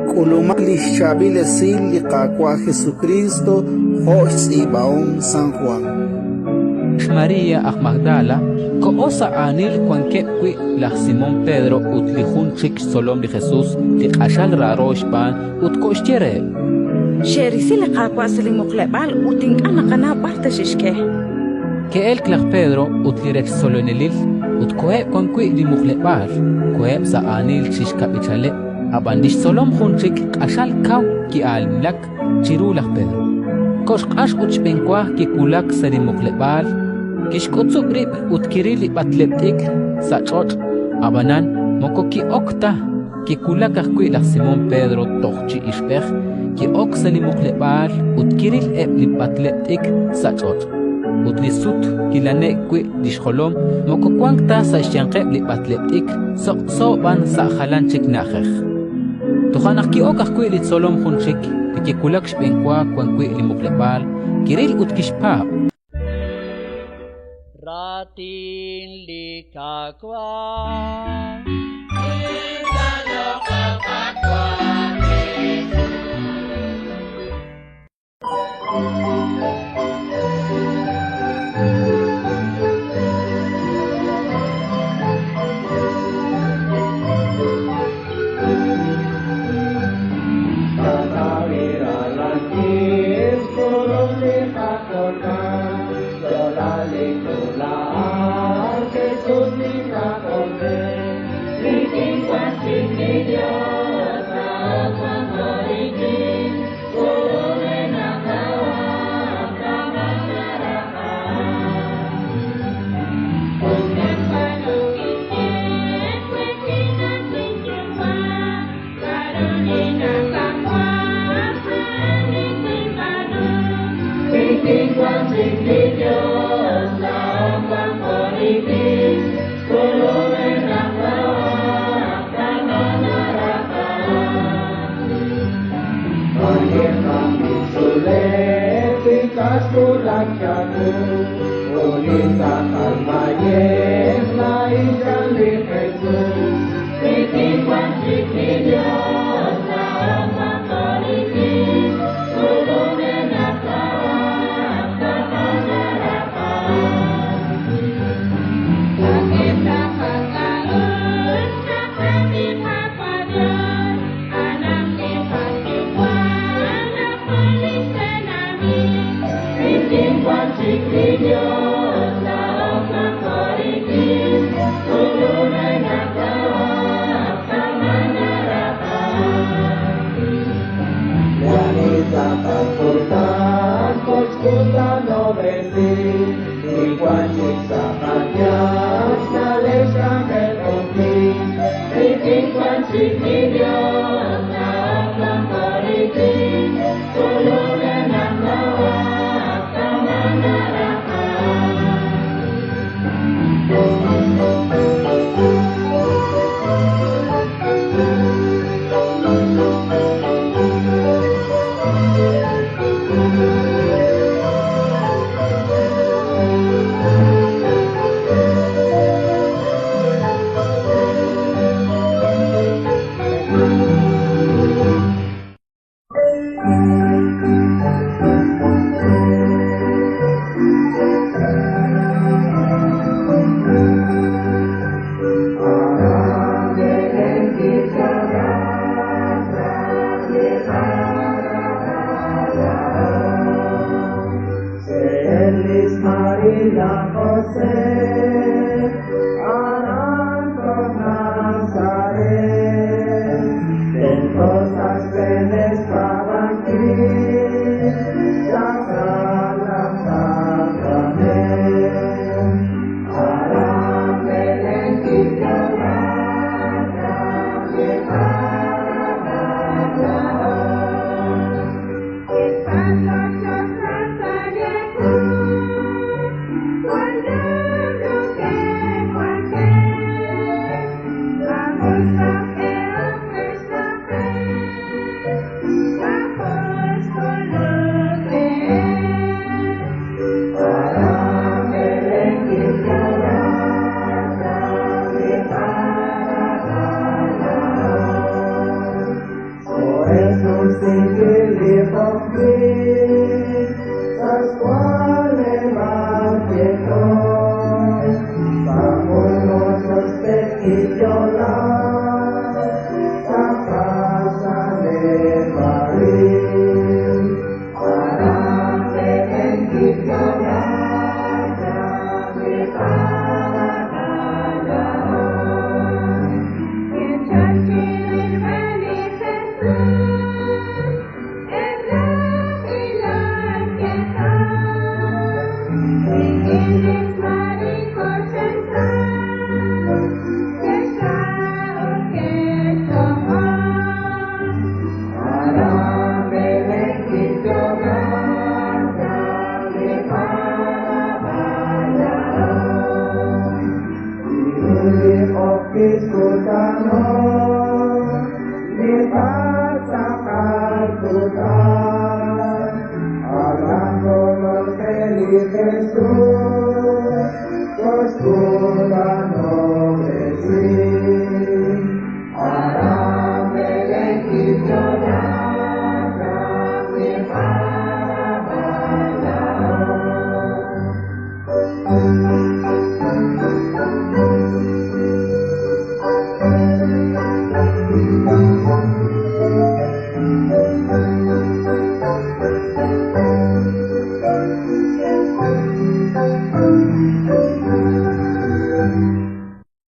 Kulumali Shabile Sil Liqaqua Jesucristo Hox Ibaon San Juan María Magdala ko osa anil kwankequi la Simón Pedro utlihun chik solom de Jesús tiqashal raroshpan utkoshtiere Sherisi liqaqua silimuqlebal utinkana barta shishke que el claj Pedro utlirek solonelil utkoe kwankui di muqlebal koe sa anil chishkapichale abandish solom hunchik qashal kaw ki almlak chirulaj Pedro koshqash uchbenkwa ki kulak sari muqlebal kishkotsu brib utkirili batleptik sa chot abanan mokoki okta ki kulakaj kuilaj Simón Pedro toqchi ishpej ki ok sari muqlebal utkiril ebli batleptik sa chot utlisut kilane kwi dishkolom mokokwankta sa shanqeb li batleptik soban sa khalanchik nakhej Tuhanak ki okah kwi li solom hunchik ki kulak shbenkwa kwan kwi li muqlebal kiril utkishpa Ratin likakwa Jesús.